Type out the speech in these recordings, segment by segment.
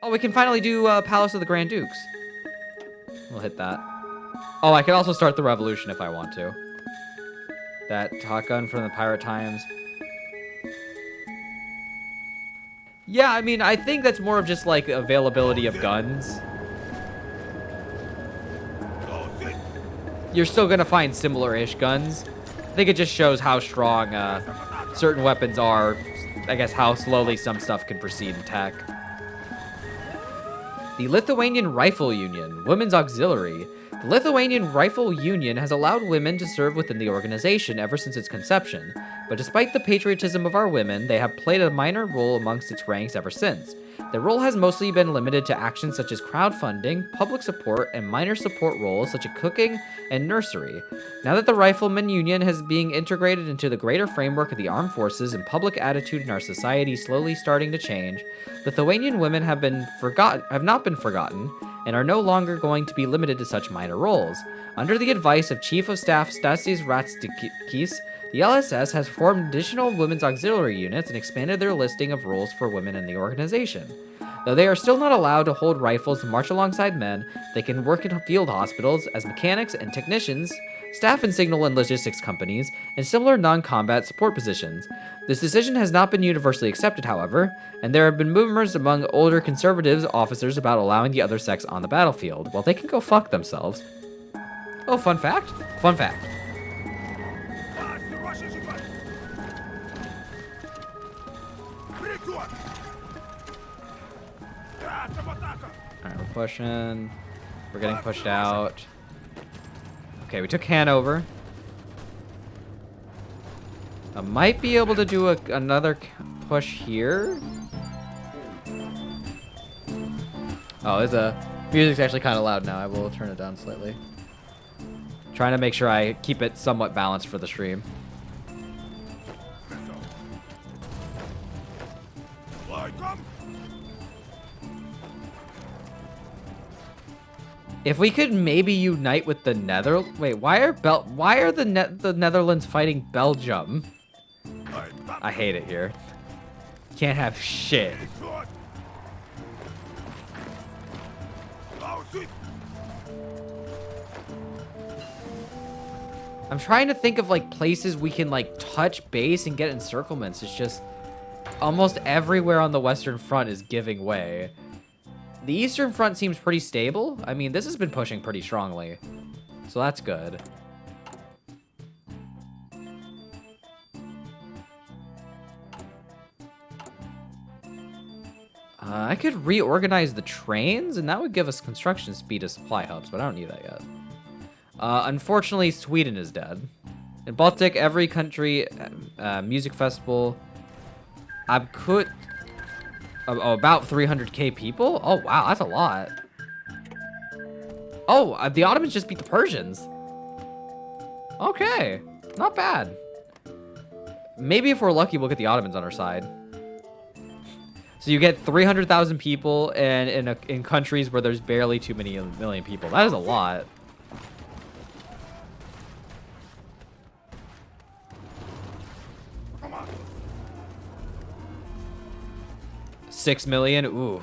Oh, we can finally do Palace of the Grand Dukes. We'll hit that. Oh, I can also start the revolution if I want to. That hot gun from the pirate times. Yeah, I mean, I think that's more of just like availability of guns. You're still gonna find similar-ish guns. I think it just shows how strong certain weapons are. I guess how slowly some stuff can proceed in tech. The Lithuanian Rifle Union, Women's Auxiliary. The Lithuanian Rifle Union has allowed women to serve within the organization ever since its conception, but despite the patriotism of our women, they have played a minor role amongst its ranks ever since. Their role has mostly been limited to actions such as crowdfunding, public support, and minor support roles such as cooking and nursery. Now that the Rifleman Union is being integrated into the greater framework of the armed forces and public attitude in our society slowly starting to change, Lithuanian women have not been forgotten, and are no longer going to be limited to such minor roles. Under the advice of Chief of Staff Stasys Ratstikis, the LSS has formed additional women's auxiliary units and expanded their listing of roles for women in the organization. Though they are still not allowed to hold rifles and march alongside men, they can work in field hospitals as mechanics and technicians, staff in signal and logistics companies, and similar non-combat support positions. This decision has not been universally accepted, however, and there have been rumors among older conservative officers about allowing the other sex on the battlefield. Well, they can go fuck themselves. Oh, fun fact? Fun fact. Alright, we're pushing. We're getting pushed out. Okay, we took Hanover. I might be able to do another push here. Oh, music's actually kind of loud now. I will turn it down slightly. Trying to make sure I keep it somewhat balanced for the stream. If we could maybe unite with the why are the Netherlands fighting Belgium? I hate it here. Can't have shit. I'm trying to think of like places we can like touch base and get encirclements. It's just almost everywhere on the Western Front is giving way. The Eastern Front seems pretty stable. I mean, this has been pushing pretty strongly, so that's good. I could reorganize the trains, and that would give us construction speed as supply hubs, but I don't need that yet. Unfortunately, Sweden is dead. In Baltic, every country, music festival, I could... Oh, about 300k people? Oh, wow, that's a lot. Oh, the Ottomans just beat the Persians. Okay, not bad. Maybe if we're lucky, we'll get the Ottomans on our side. So you get 300,000 people in countries where there's barely too many million people. That is a lot. Come on. 6 million? Ooh.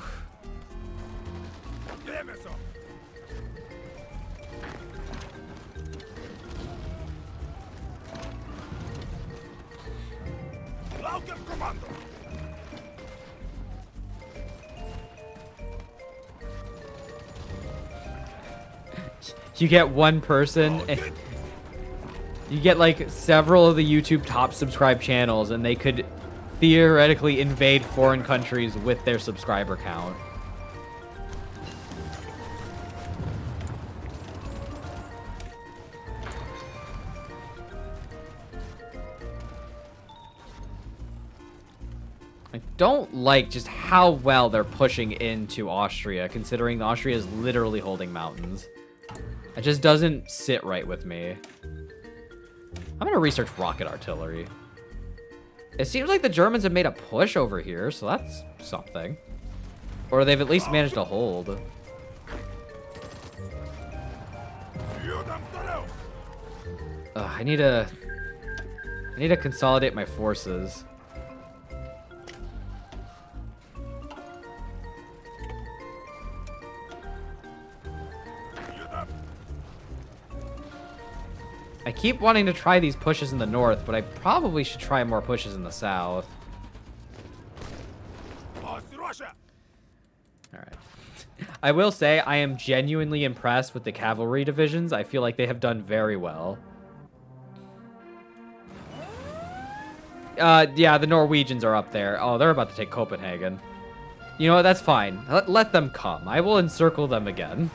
You get one person, and you get like several of the YouTube top subscribed channels, and they could theoretically invade foreign countries with their subscriber count. I don't like just how well they're pushing into Austria, considering Austria is literally holding mountains. It just doesn't sit right with me. I'm gonna research rocket artillery. It seems like the Germans have made a push over here, so that's something. Or they've at least managed to hold. I need to consolidate my forces. I keep wanting to try these pushes in the north, but I probably should try more pushes in the south. Alright. I will say I am genuinely impressed with the cavalry divisions. I feel like they have done very well. Yeah, the Norwegians are up there. Oh, they're about to take Copenhagen. You know what? That's fine. Let them come. I will encircle them again.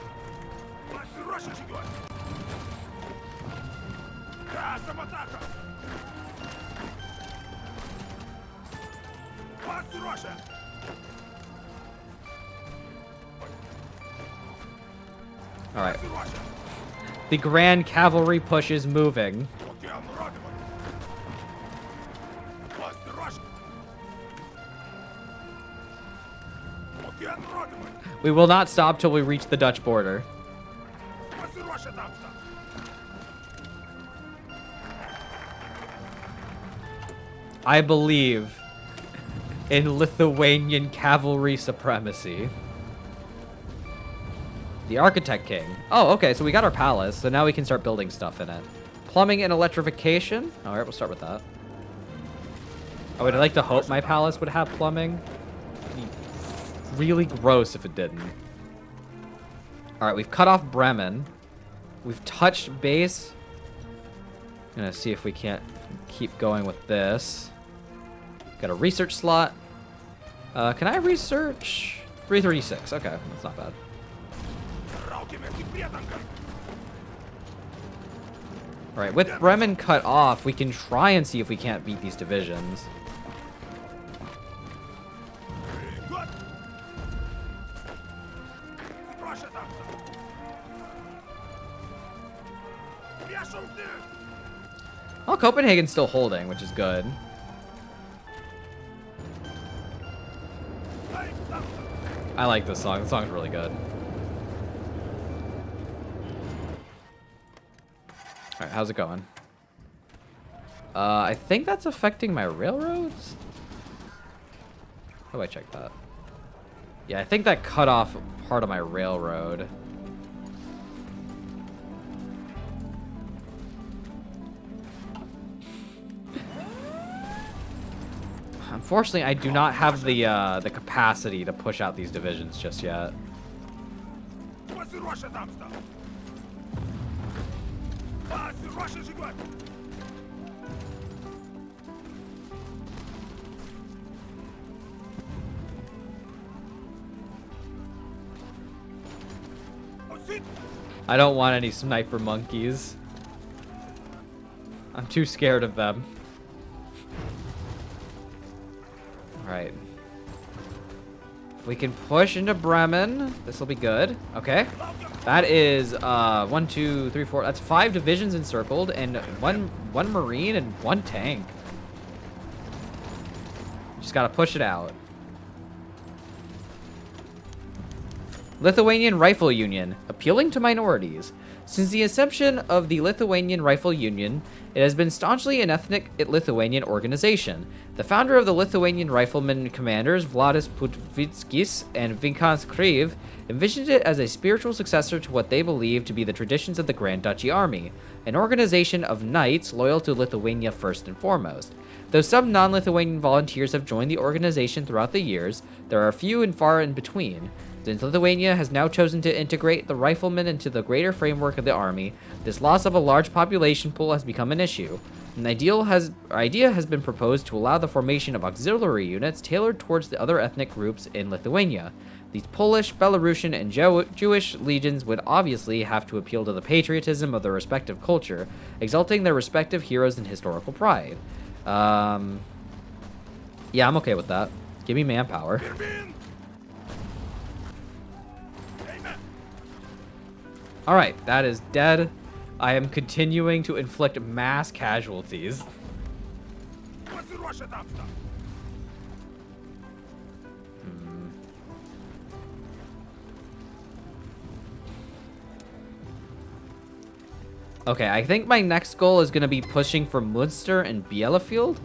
All right. The grand cavalry push is moving. We will not stop till we reach the Dutch border. I believe in Lithuanian cavalry supremacy. The Architect King. Oh, okay, so we got our palace, so now we can start building stuff in it. Plumbing and electrification. All right, we'll start with that. I would like to hope my palace would have plumbing. It'd be really gross if it didn't. All right, we've cut off Bremen. We've touched base. I'm gonna see if we can't keep going with this. Got a research slot. Can I research? 336. Okay, that's not bad. All right, with Bremen cut off, we can try and see if we can't beat these divisions. Well, Copenhagen's still holding, which is good. I like this song. The song's really good. All right, how's it going? I think that's affecting my railroads. How do I check that? Yeah, I think that cut off part of my railroad. Unfortunately, I do not have the capacity to push out these divisions just yet. I don't want any sniper monkeys. I'm too scared of them. Alright. If we can push into Bremen, this will be good. Okay. That is 1, 2, 3, 4. That's 5 divisions encircled and one marine and 1 tank. Just gotta push it out. Lithuanian Rifle Union, appealing to minorities. Since the inception of the Lithuanian Rifle Union, it has been staunchly an ethnic Lithuanian organization. The founder of the Lithuanian Riflemen commanders, Vladas Putvickis and Vincas Kryv, envisioned it as a spiritual successor to what they believed to be the traditions of the Grand Duchy Army, an organization of knights loyal to Lithuania first and foremost. Though some non-Lithuanian volunteers have joined the organization throughout the years, there are few and far in between. Since Lithuania has now chosen to integrate the riflemen into the greater framework of the army, this loss of a large population pool has become an issue. An idea has been proposed to allow the formation of auxiliary units tailored towards the other ethnic groups in Lithuania. These Polish, Belarusian, and Jewish legions would obviously have to appeal to the patriotism of their respective culture, exalting their respective heroes and historical pride. Yeah, I'm okay with that. Give me manpower. Alright, that is dead. I am continuing to inflict mass casualties. Okay, I think my next goal is going to be pushing for Munster and Bielefeld.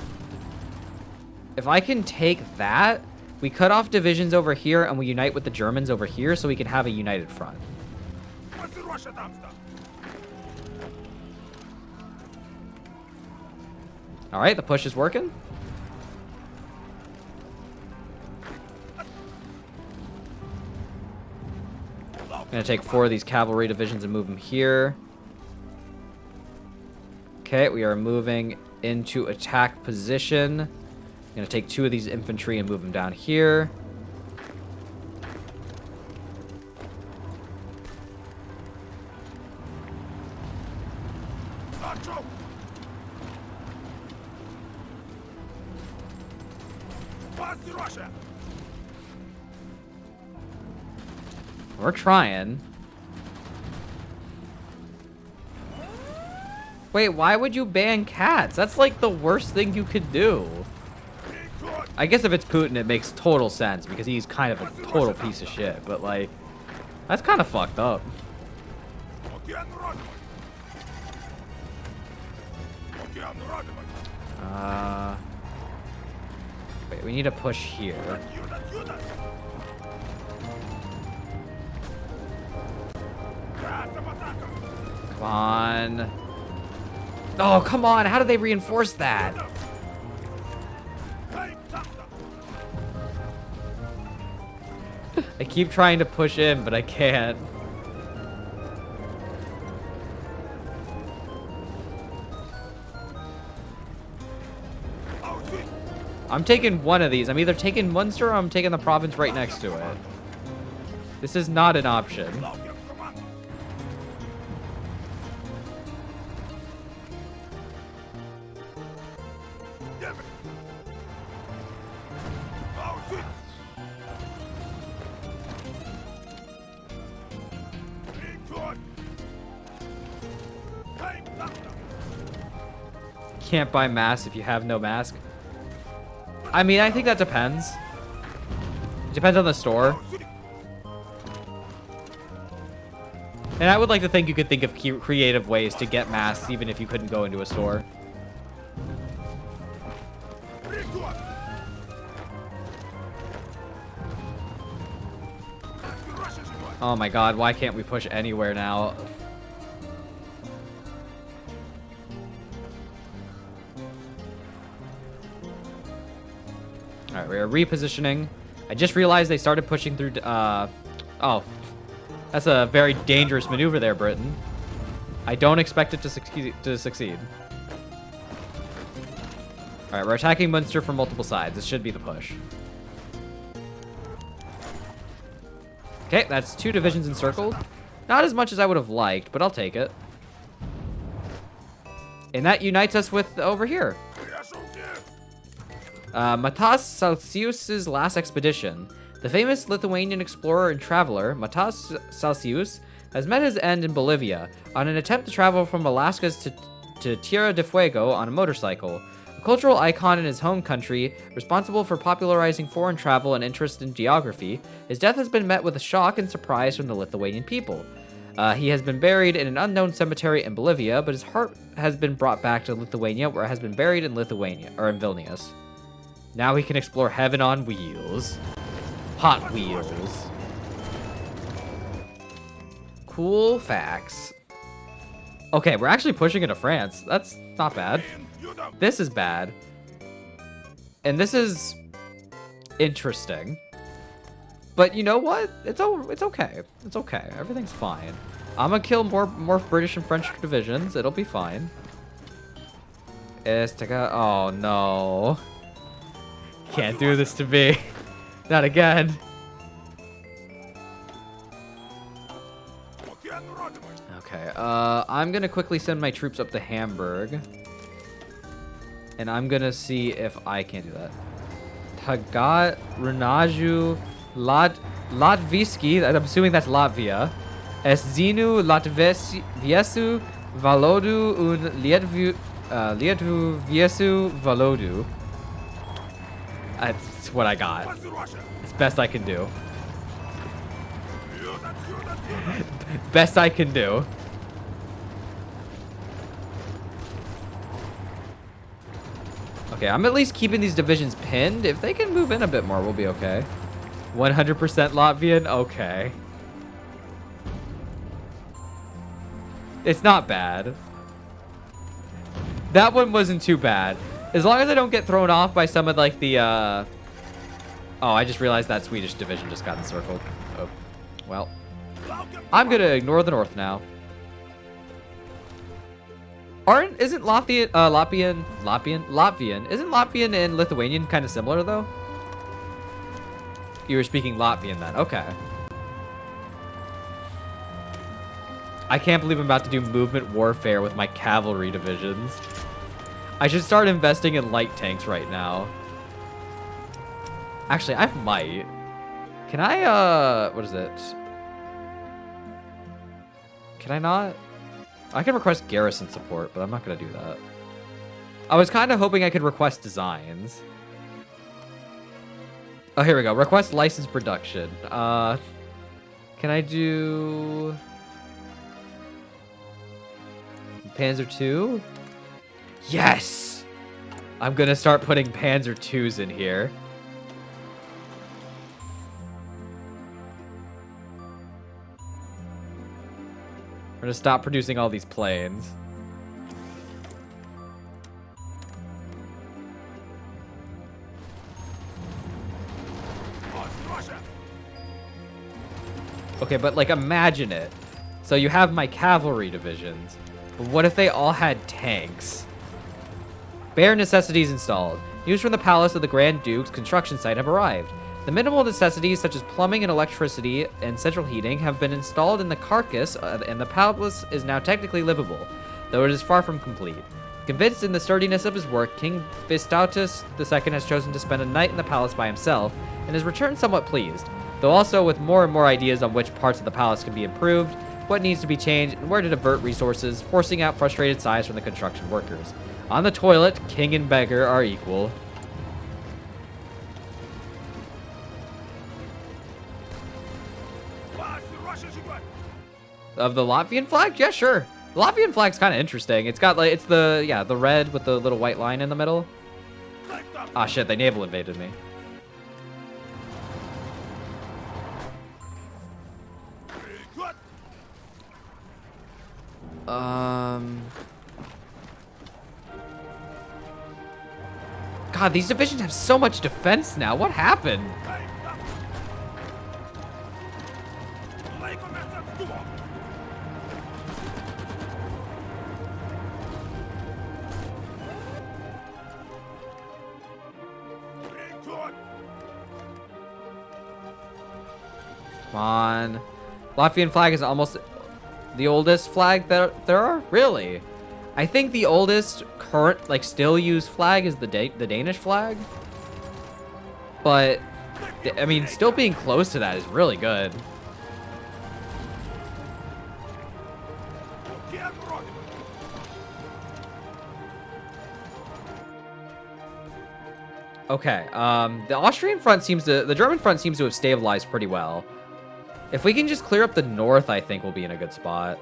If I can take that, we cut off divisions over here and we unite with the Germans over here so we can have a united front. All right, the push is working. I'm gonna take 4 of these cavalry divisions and move them here. Okay, we are moving into attack position. I'm gonna take 2 of these infantry and move them down here. We're trying. Wait, why would you ban cats? That's like the worst thing you could do. I guess if it's Putin, it makes total sense because he's kind of a total piece of shit. But like, that's kind of fucked up. Wait, we need to push here. Come on. Oh, come on. How did they reinforce that? I keep trying to push in, but I can't. I'm taking one of these. I'm either taking Munster or I'm taking the province right next to it. This is not an option. Can't buy masks if you have no mask. I mean, I think that depends. It depends on the store. And I would like to think you could think of creative ways to get masks even if you couldn't go into a store. Oh my god, why can't we push anywhere now? Alright, we are repositioning. I just realized they started pushing through... oh. That's a very dangerous maneuver there, Britain. I don't expect it to succeed. Alright, we're attacking Munster from multiple sides. This should be the push. Okay, that's 2 divisions encircled. Not as much as I would have liked, but I'll take it. And that unites us with over here. Matas Salsius's last expedition. The famous Lithuanian explorer and traveler, Matas Salsius, has met his end in Bolivia on an attempt to travel from Alaska to Tierra del Fuego on a motorcycle. A cultural icon in his home country, responsible for popularizing foreign travel and interest in geography, his death has been met with a shock and surprise from the Lithuanian people. He has been buried in an unknown cemetery in Bolivia, but his heart has been brought back to Lithuania, where it has been buried in Lithuania, or in Vilnius. Now we can explore heaven on wheels. Hot Wheels. Cool facts. Okay, we're actually pushing into France. That's not bad. This is bad. And this is interesting. But you know what? It's okay. It's okay. Everything's fine. I'm gonna kill more British and French divisions. It'll be fine. Oh no. Can't do this to me. Not again. Okay, I'm gonna quickly send my troops up to Hamburg. And I'm gonna see if I can do that. Tagat, Renaju, Latviski, I'm assuming that's Latvia. Eszinu, Latviesu, Valodu, un Lietuviesu, Valodu. That's what I got. It's best I can do. Best I can do. Okay, I'm at least keeping these divisions pinned. If they can move in a bit more, we'll be okay. 100% Latvian? Okay. It's not bad. That one wasn't too bad. As long as I don't get thrown off by some of like the oh, I just realized that Swedish division just got encircled. Oh, well. I'm gonna ignore the north now. Isn't Latvian, isn't Latvian and Lithuanian kind of similar though? You were speaking Latvian then, okay. I can't believe I'm about to do movement warfare with my cavalry divisions. I should start investing in light tanks right now. Actually, I might. Can I, what is it? Can I not? I can request garrison support, but I'm not gonna do that. I was kind of hoping I could request designs. Oh, here we go. Request license production. Can I do Panzer II? Yes! I'm gonna start putting Panzer IIs in here. We're gonna stop producing all these planes. Okay, but like imagine it. So you have my cavalry divisions, but what if they all had tanks? Bare necessities installed. News from the palace of the Grand Duke's construction site have arrived. The minimal necessities such as plumbing and electricity and central heating have been installed in the carcass, and the palace is now technically livable, though it is far from complete. Convinced in the sturdiness of his work, King Vistautus II has chosen to spend a night in the palace by himself, and has returned somewhat pleased, though also with more and more ideas on which parts of the palace can be improved, what needs to be changed, and where to divert resources, forcing out frustrated sighs from the construction workers. On the toilet, king and beggar are equal. Of the Latvian flag? Yeah, sure. The Latvian flag's kind of interesting. It's got like, it's the, yeah, the red with the little white line in the middle. Ah, shit, they naval invaded me. God, these divisions have so much defense now. What happened? Come on. Latvian flag is almost the oldest flag that there are? Really? I think the oldest current, like, still used flag is the Danish flag. But, I mean, still being close to that is really good. Okay, the Austrian front the German front seems to have stabilized pretty well. If we can just clear up the north, I think we'll be in a good spot.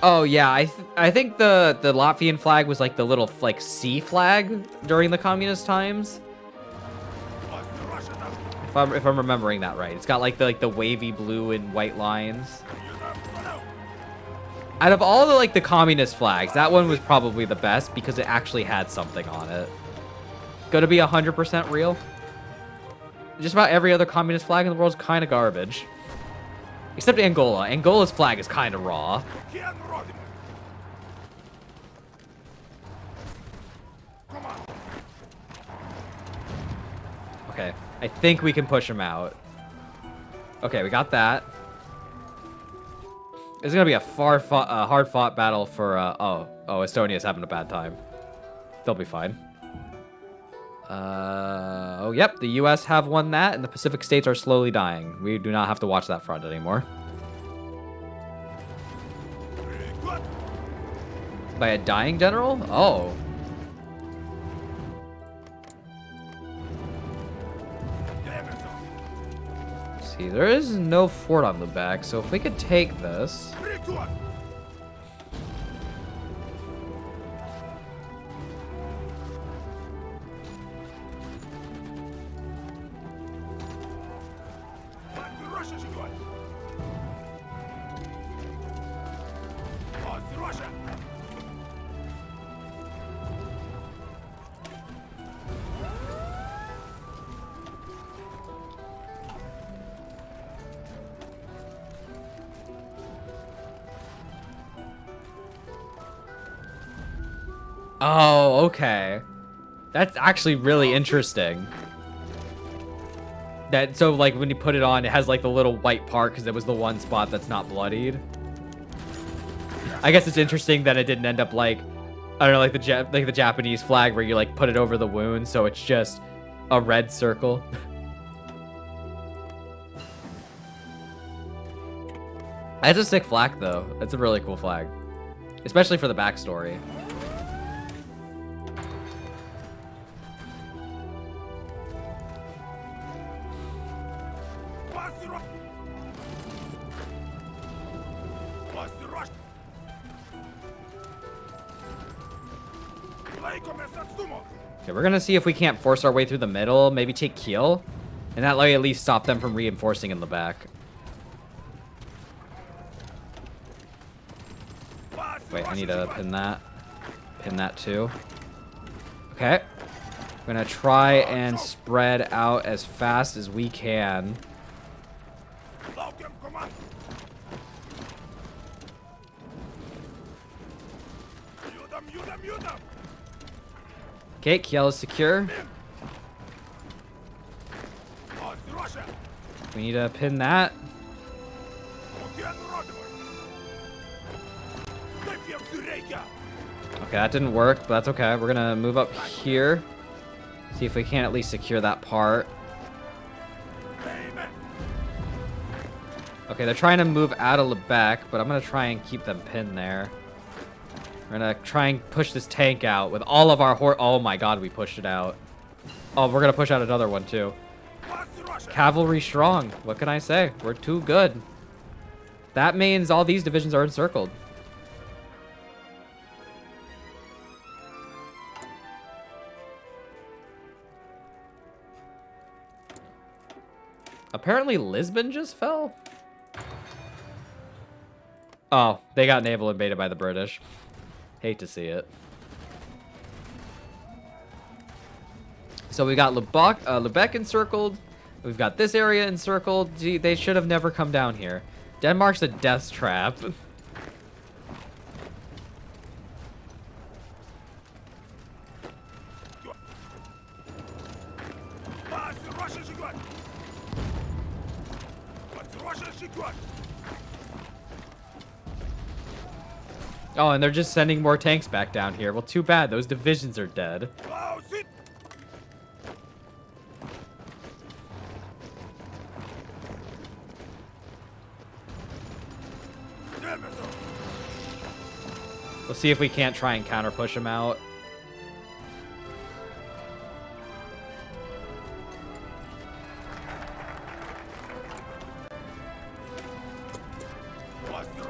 Oh yeah, I think the Latvian flag was like the little like C flag during the communist times. If I'm remembering that right, it's got like the wavy blue and white lines. Out of all the communist flags, that one was probably the best because it actually had something on it. Gonna be 100% real. Just about every other communist flag in the world is kind of garbage. Except Angola. Angola's flag is kind of raw. Okay, I think we can push him out. Okay, we got that. It's gonna be a hard-fought battle for, oh, Estonia's having a bad time. They'll be fine. Oh, yep, the US have won that, and the Pacific states are slowly dying. We do not have to watch that front anymore. By a dying general? Oh. See, there is no fort on the back, so if we could take this. Oh, okay. That's actually really interesting. That so like when you put it on, it has like the little white part because it was the one spot that's not bloodied. I guess it's interesting that it didn't end up like, I don't know, like the Japanese flag where you like put it over the wound, so it's just a red circle. That's a sick flag though. That's a really cool flag, especially for the backstory. Okay, we're gonna see if we can't force our way through the middle, maybe take Kiel, and that way at least stop them from reinforcing in the back. Wait, I need to pin that too. Okay, we're gonna try and spread out as fast as we can. Okay, Kiel is secure. We need to pin that. Okay, that didn't work, but that's okay. We're gonna move up here. See if we can at least secure that part. Okay, they're trying to move out of Lebec, but I'm gonna try and keep them pinned there. We're gonna try and push this tank out with all of our oh my god, we pushed it out. Oh, we're gonna push out another one too. Cavalry strong. What can I say? We're too good. That means all these divisions are encircled. Apparently Lisbon just fell. Oh, they got naval invaded by the British. Hate to see it. So we got Lubeck encircled. We've got this area encircled. Gee, they should have never come down here. Denmark's a death trap. Oh, and they're just sending more tanks back down here. Well, too bad. Those divisions are dead. We'll see if we can't try and counter push them out.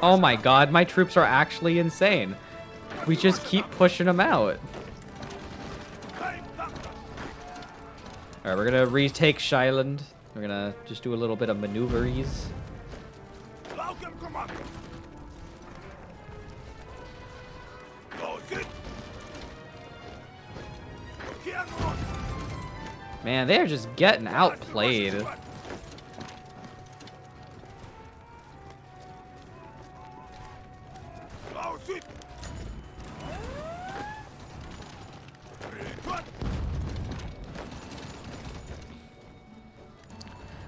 Oh my god, my troops are actually insane. We just keep pushing them out. Alright, we're gonna retake Shiland. We're gonna just do a little bit of maneuvers. Man, they are just getting outplayed.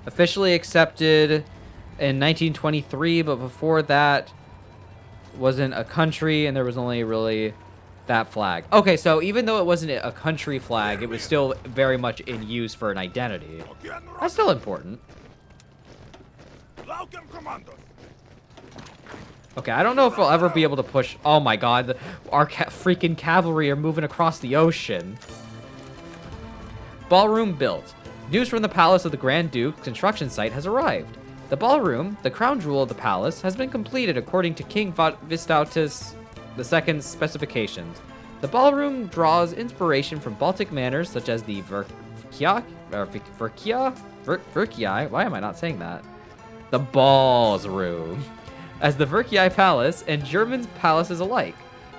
Officially accepted in 1923, but before that wasn't a country, and there was only really that flag. Okay, so even though it wasn't a country flag, it was still very much in use for an identity. That's still important. Okay, I don't know if we'll ever be able to push... Oh my god, our freaking cavalry are moving across the ocean. Ballroom built. News from the palace of the Grand Duke construction site has arrived. The ballroom, the crown jewel of the palace, has been completed according to King Vistautus II's specifications. The ballroom draws inspiration from Baltic manners such as the Verkii? Why am I not saying that? The Balls Room. As the Verkii Palace and German palaces alike.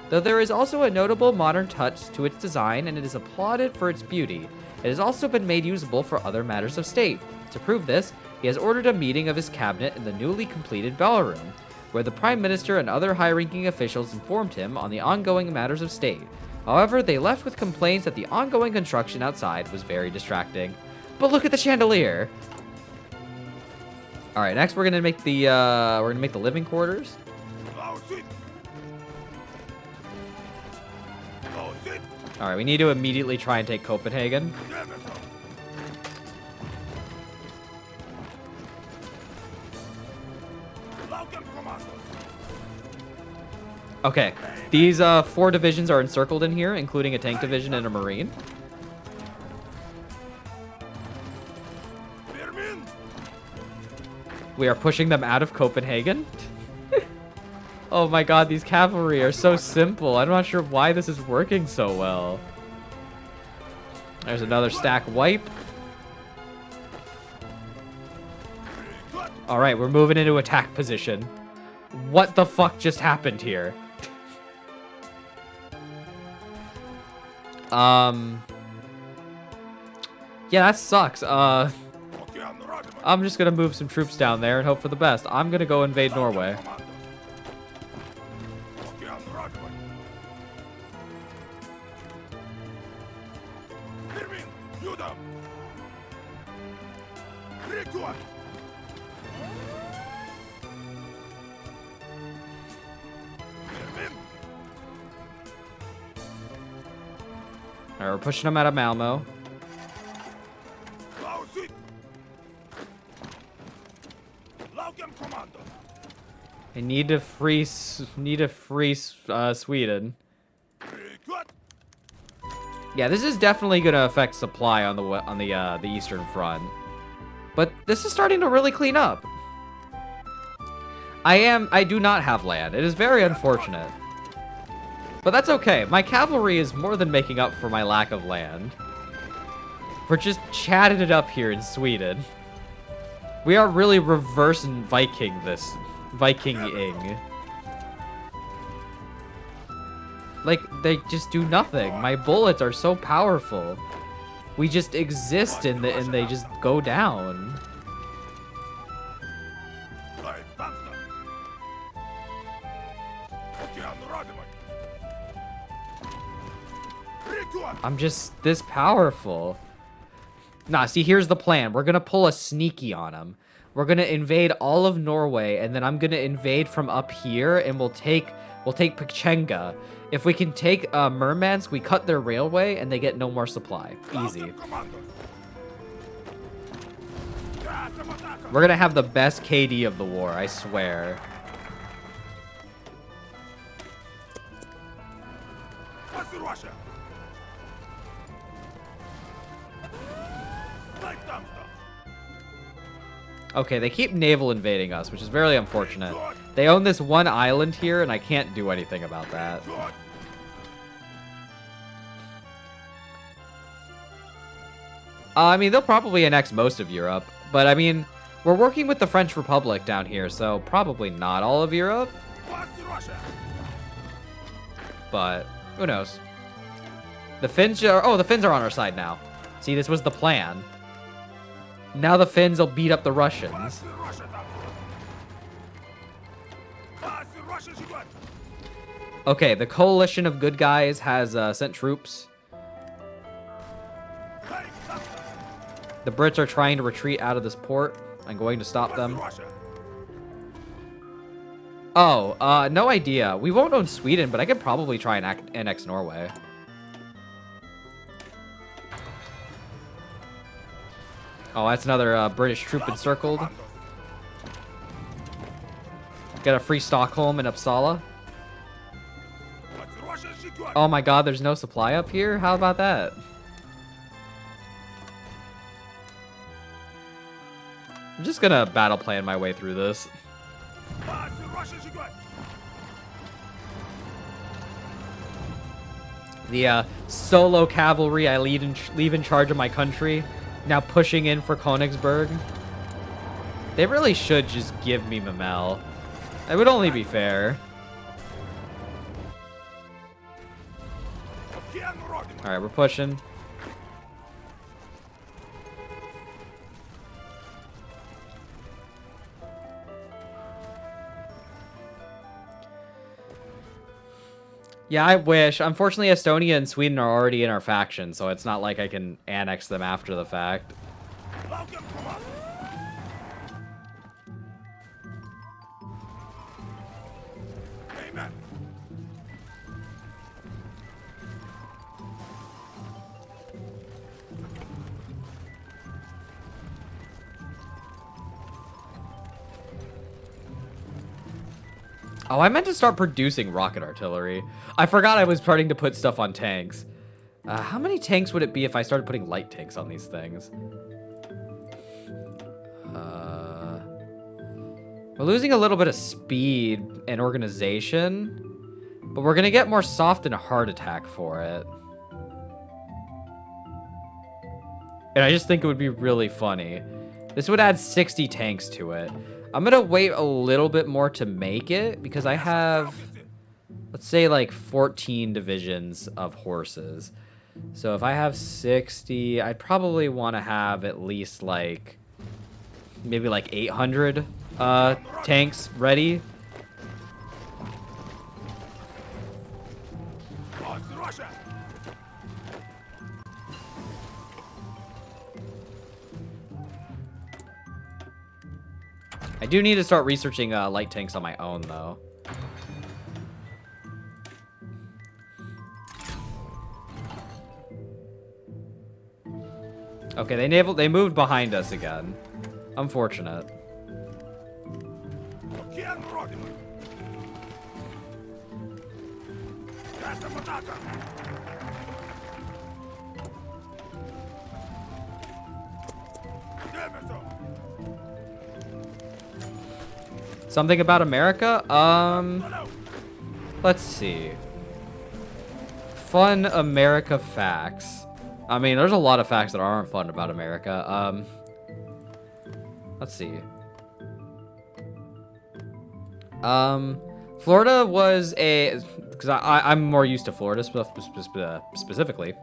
Though there is also a notable modern touch to its design and it is applauded for its beauty. It has also been made usable for other matters of state. To prove this, he has ordered a meeting of his cabinet in the newly completed ballroom, where the Prime Minister and other high-ranking officials informed him on the ongoing matters of state. However, they left with complaints that the ongoing construction outside was very distracting. But look at the chandelier! Alright, next we're gonna make the living quarters. Alright, we need to immediately try and take Copenhagen. Okay, these 4 divisions are encircled in here, including a tank division and a marine. We are pushing them out of Copenhagen. Oh my god, these cavalry are so simple. I'm not sure why this is working so well. There's another stack wipe. Alright, we're moving into attack position. What the fuck just happened here? Yeah, that sucks. I'm just gonna move some troops down there and hope for the best. I'm gonna go invade Norway. Alright, we're pushing them out of Malmo. I need to free Sweden. Yeah, this is definitely gonna affect supply on the Eastern Front. But this is starting to really clean up. I do not have land. It is very unfortunate. But that's okay. My cavalry is more than making up for my lack of land. We're just chatting it up here in Sweden. We are really reverse Viking this. Viking-ing. Like, they just do nothing. My bullets are so powerful. We just exist and they just go down. I'm just this powerful. Nah, see, here's the plan. We're gonna pull a sneaky on them. We're gonna invade all of Norway, and then I'm gonna invade from up here, and we'll take Pechenga. If we can take Murmansk, we cut their railway, and they get no more supply. Easy. We're gonna have the best KD of the war, I swear. Okay, they keep naval invading us, which is very unfortunate. They own this one island here, and I can't do anything about that. I mean, they'll probably annex most of Europe, but I mean, we're working with the French Republic down here, so probably not all of Europe. But who knows? The Finns are, the Finns are on our side now. See, this was the plan. Now the Finns will beat up the Russians. Okay, the coalition of good guys has sent troops. The Brits are trying to retreat out of this port. I'm going to stop them. Oh, no idea. We won't own Sweden, but I could probably try and annex Norway. Oh, that's another British troop encircled. Get a free Stockholm and Uppsala. Oh my god, there's no supply up here? How about that? I'm just gonna battle plan my way through this. The solo cavalry I leave in charge of my country. Now pushing in for Königsberg. They really should just give me Memel. It would only be fair. Alright, we're pushing. Yeah, I wish. Unfortunately, Estonia and Sweden are already in our faction, so it's not like I can annex them after the fact. Oh, I meant to start producing rocket artillery. I forgot I was starting to put stuff on tanks. How many tanks would it be if I started putting light tanks on these things? We're losing a little bit of speed and organization, but we're gonna get more soft and hard attack for it. And I just think it would be really funny. This would add 60 tanks to it. I'm gonna wait a little bit more to make it because I have, let's say, like 14 divisions of horses. So if I have 60, I'd probably want to have at least like maybe like 800 tanks ready. I do need to start researching light tanks on my own, though. Okay, they moved behind us again. Unfortunate. Something about America? Let's see. Fun America facts. I mean, there's a lot of facts that aren't fun about America. Let's see. Florida was a... Because I'm more used to Florida specifically.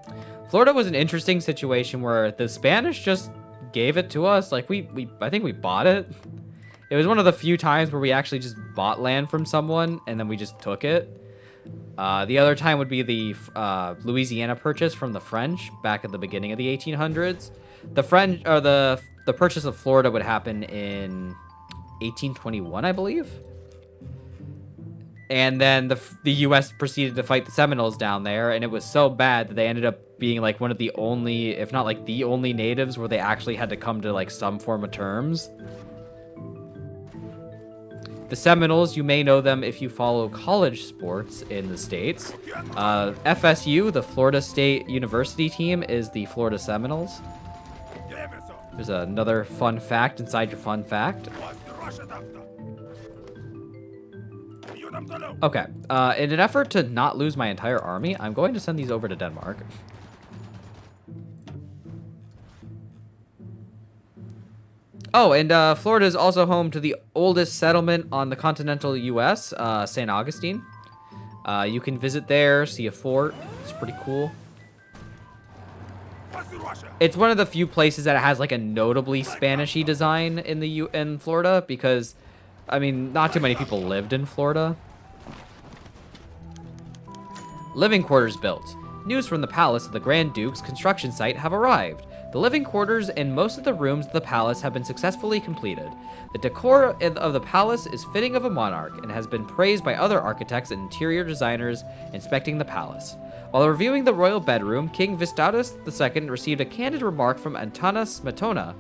Florida was an interesting situation where the Spanish just gave it to us. Like, I think we bought it. It was one of the few times where we actually just bought land from someone and then we just took it. The other time would be the Louisiana purchase from the French back at the beginning of the 1800s. The French, or the purchase of Florida would happen in 1821, I believe. And then the U.S. proceeded to fight the Seminoles down there, and it was so bad that they ended up being like one of the only, if not like the only natives where they actually had to come to like some form of terms. The Seminoles, you may know them if you follow college sports in the States. FSU, the Florida State University team, is the Florida Seminoles. There's another fun fact inside your fun fact. Okay, in an effort to not lose my entire army, I'm going to send these over to Denmark. Oh, and Florida is also home to the oldest settlement on the continental U.S., St. Augustine. You can visit there, see a fort. It's pretty cool. It's one of the few places that has like a notably Spanish-y design in Florida because, I mean, not too many people lived in Florida. Living quarters built. News from the palace of the Grand Duke's construction site have arrived. The living quarters and most of the rooms of the palace have been successfully completed. The decor of the palace is fitting of a monarch and has been praised by other architects and interior designers inspecting the palace. While reviewing the royal bedroom, King Vistatus II received a candid remark from Antanas Smetona.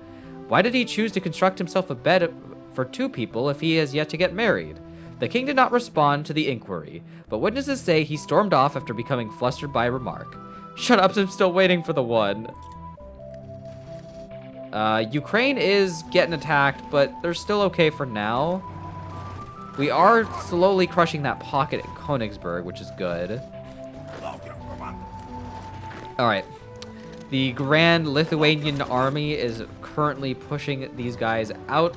Why did he choose to construct himself a bed for two people if he has yet to get married? The king did not respond to the inquiry, but witnesses say he stormed off after becoming flustered by a remark. Shut up, I'm still waiting for the one. Ukraine is getting attacked, but they're still okay for now. We are slowly crushing that pocket at Königsberg, which is good. Alright. The Grand Lithuanian Army is currently pushing these guys out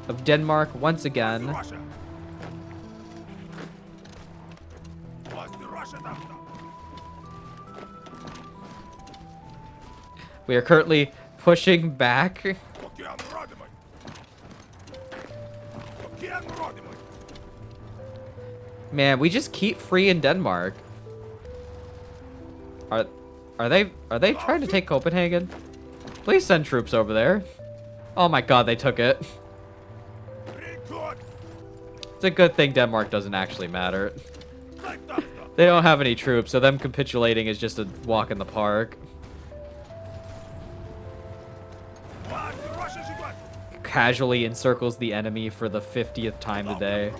of Denmark once again. We are currently pushing back. Man, we just keep free in Denmark. Are they trying to take Copenhagen? Please send troops over there. Oh my god, they took it. It's a good thing Denmark doesn't actually matter. They don't have any troops, so them capitulating is just a walk in the park. Casually encircles the enemy for the 50th time today.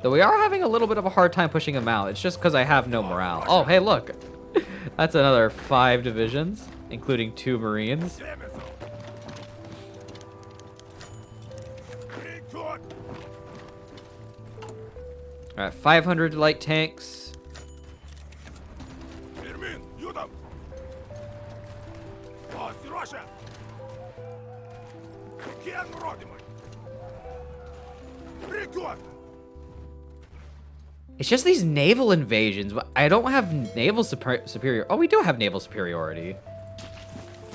Though we are having a little bit of a hard time pushing them out. It's just because I have no morale. Oh, hey, look. That's another 5 divisions, including 2 Marines. Alright, 500 light tanks. It's just these naval invasions. I don't have naval superior. Oh, we do have naval superiority.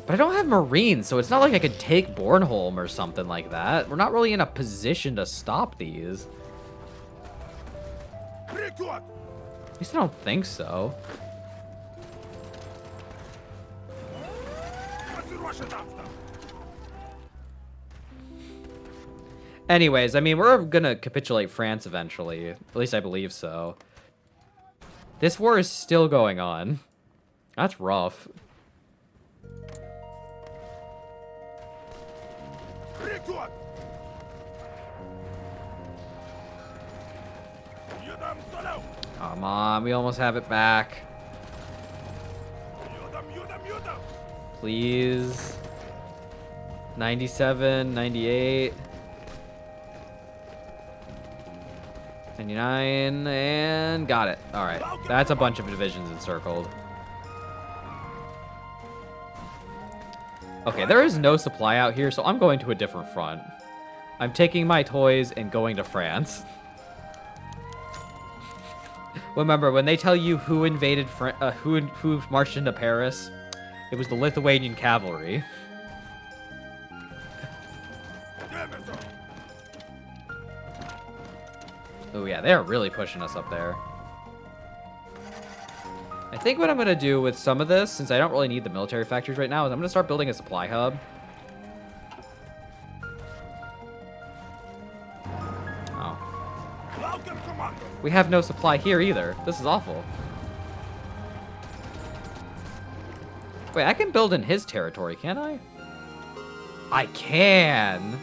But I don't have Marines, so it's not like I could take Bornholm or something like that. We're not really in a position to stop these. At least I don't think so. Anyways, I mean, we're gonna capitulate France eventually. At least I believe so. This war is still going on. That's rough. Come on, we almost have it back. Please. 97, 98. 99, and got it. All right, that's a bunch of divisions encircled. Okay, there is no supply out here, so I'm going to a different front. I'm taking my toys and going to France. Remember, when they tell you who invaded, who marched into Paris, it was the Lithuanian cavalry. Oh yeah, they're really pushing us up there. I think what I'm going to do with some of this, since I don't really need the military factories right now, is I'm going to start building a supply hub. Oh. We have no supply here either. This is awful. Wait, I can build in his territory, can't I? I can!